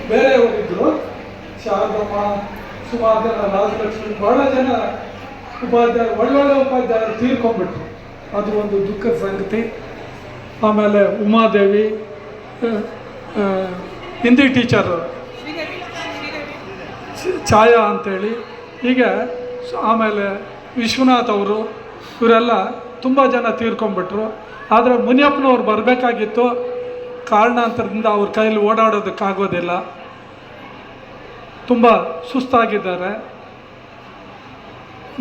ಬೇರೆಯವರಿದ್ದರು. ಶಾರದಮ್ಮ, ಸುಮಾರು ಜನ, ರಾಜಲಕ್ಷ್ಮಿ, ಭಾಳ ಜನ ಉಪಾಧ್ಯಾಯರು, ಒಳ್ಳೊಳ್ಳೆ ಉಪಾಧ್ಯಾಯರು ತೀರ್ಕೊಂಡ್ಬಿಟ್ರು. ಅದು ಒಂದು ದುಃಖದ ಸಂಗತಿ. ಆಮೇಲೆ ಉಮಾದೇವಿ, ಹಿಂದಿ ಟೀಚರು ಛಾಯಾ ಅಂಥೇಳಿ, ಹೀಗೆ ಆಮೇಲೆ ವಿಶ್ವನಾಥ್ ಅವರು, ಇವರೆಲ್ಲ ತುಂಬ ಜನ ತೀರ್ಕೊಂಡ್ಬಿಟ್ರು. ಆದರೆ ಮುನಿಯಪ್ಪನವ್ರು ಬರಬೇಕಾಗಿತ್ತು, ಕಾರಣಾಂತರದಿಂದ ಅವ್ರ ಕೈಲಿ ಓಡಾಡೋದಕ್ಕಾಗೋದಿಲ್ಲ, ತುಂಬ ಸುಸ್ತಾಗಿದ್ದಾರೆ.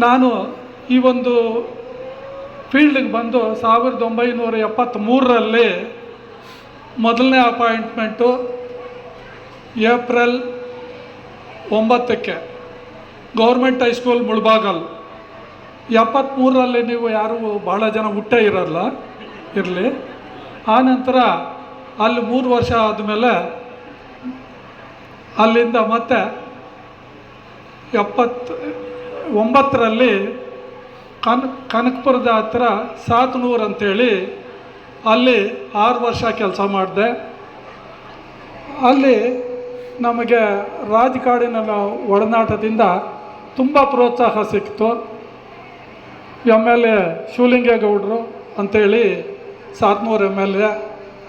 ನಾನು ಈ ಒಂದು ಫೀಲ್ಡಿಗೆ ಬಂದು 1973ರಲ್ಲಿ ಮೊದಲನೇ ಅಪಾಯಿಂಟ್ಮೆಂಟು ಏಪ್ರಿಲ್ 9ಕ್ಕೆ ಗೌರ್ಮೆಂಟ್ ಹೈಸ್ಕೂಲ್ ಮುಳಬಾಗಲ್. 73ರಲ್ಲಿ ನೀವು ಯಾರೂ ಭಾಳ ಜನ ಹುಟ್ಟೇ ಇರಲಿ. ಆನಂತರ ಅಲ್ಲಿ 3 ವರ್ಷ ಆದಮೇಲೆ ಅಲ್ಲಿಂದ ಮತ್ತೆ 79ರಲ್ಲಿ ಕನಕಪುರದ ಹತ್ರ ಸಾತನೂರು ಅಂಥೇಳಿ ಅಲ್ಲಿ 6 ವರ್ಷ ಕೆಲಸ ಮಾಡಿದೆ. ಅಲ್ಲಿ ನಮಗೆ ರಾಜಕಾರಣಿನ ಒಡನಾಟದಿಂದ ತುಂಬ ಪ್ರೋತ್ಸಾಹ ಸಿಕ್ತು. MLA ಶಿವಲಿಂಗೇಗೌಡರು ಅಂಥೇಳಿ ಸಾತನೂರು MLA,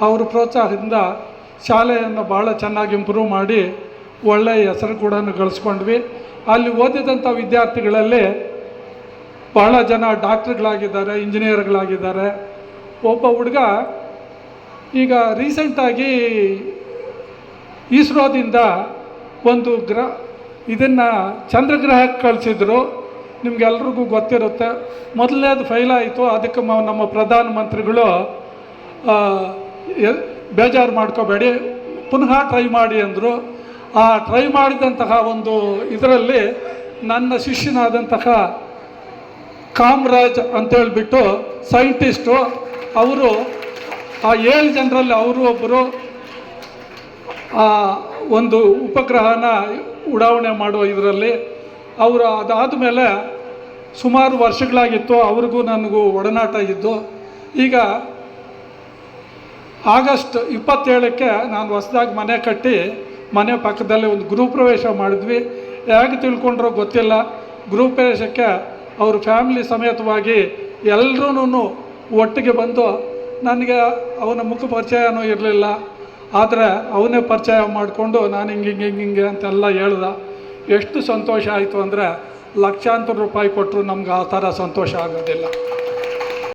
ಅವ್ರ ಪ್ರೋತ್ಸಾಹದಿಂದ ಶಾಲೆಯನ್ನು ಭಾಳ ಚೆನ್ನಾಗಿ ಇಂಪ್ರೂವ್ ಮಾಡಿ ಒಳ್ಳೆಯ ಹೆಸರು ಕೂಡ ಗಳಿಸ್ಕೊಂಡ್ವಿ. ಅಲ್ಲಿ ಓದಿದಂಥ ವಿದ್ಯಾರ್ಥಿಗಳಲ್ಲಿ ಭಾಳ ಜನ ಡಾಕ್ಟ್ರುಗಳಾಗಿದ್ದಾರೆ, ಇಂಜಿನಿಯರ್ಗಳಾಗಿದ್ದಾರೆ. ಒಬ್ಬ ಹುಡುಗ ಈಗ ರೀಸೆಂಟಾಗಿ ಇಸ್ರೋದಿಂದ ಒಂದು ಇದನ್ನು ಚಂದ್ರಗ್ರಹಕ್ಕೆ ಕಳಿಸಿದ್ರು. ನಿಮಗೆಲ್ರಿಗೂ ಗೊತ್ತಿರುತ್ತೆ. ಮೊದಲನೇದು ಫೈಲ್ ಆಯಿತು. ಅದಕ್ಕೆ ನಮ್ಮ ಪ್ರಧಾನಮಂತ್ರಿಗಳು ಬೇಜಾರು ಮಾಡ್ಕೋಬೇಡಿ, ಪುನಃ ಟ್ರೈ ಮಾಡಿ ಅಂದರು. ಆ ಟ್ರೈ ಮಾಡಿದಂತಹ ಒಂದು ಇದರಲ್ಲಿ ನನ್ನ ಶಿಷ್ಯನಾದಂತಹ ಕಾಮರಾಜ್ ಅಂತೇಳ್ಬಿಟ್ಟು ಸೈಂಟಿಸ್ಟು, ಅವರು ಆ 7 ಜನರಲ್ಲಿ ಅವರು ಒಬ್ಬರು ಒಂದು ಉಪಗ್ರಹನ ಉಡಾವಣೆ ಮಾಡುವ ಇದರಲ್ಲಿ ಅವರು. ಅದಾದ ಮೇಲೆ ಸುಮಾರು ವರ್ಷಗಳಾಗಿತ್ತು, ಅವ್ರಿಗೂ ನನಗೂ ಒಡನಾಟ ಇದ್ದು. ಈಗ ಆಗಸ್ಟ್ 27ಕ್ಕೆ ನಾನು ಹೊಸದಾಗಿ ಮನೆ ಕಟ್ಟಿ ಮನೆ ಪಕ್ಕದಲ್ಲಿ ಒಂದು ಗೃಹ ಪ್ರವೇಶ ಮಾಡಿದ್ವಿ. ಹೇಗೆ ತಿಳ್ಕೊಂಡ್ರೋ ಗೊತ್ತಿಲ್ಲ, ಗೃಹ ಪ್ರವೇಶಕ್ಕೆ ಅವ್ರ ಫ್ಯಾಮಿಲಿ ಸಮೇತವಾಗಿ ಎಲ್ಲರೂ ಒಟ್ಟಿಗೆ ಬಂದು, ನನಗೆ ಅವನ ಮುಖ ಪರಿಚಯನೂ ಇರಲಿಲ್ಲ, ಆದರೆ ಅವನೇ ಪರಿಚಯ ಮಾಡಿಕೊಂಡು ನಾನು ಹಿಂಗೆ ಅಂತೆಲ್ಲ ಹೇಳ್ದ. ಎಷ್ಟು ಸಂತೋಷ ಆಯಿತು ಅಂದರೆ ಲಕ್ಷಾಂತರ ರೂಪಾಯಿ ಕೊಟ್ಟರು ನಮ್ಗೆ ಆ ಥರ ಸಂತೋಷ ಆಗೋದಿಲ್ಲ.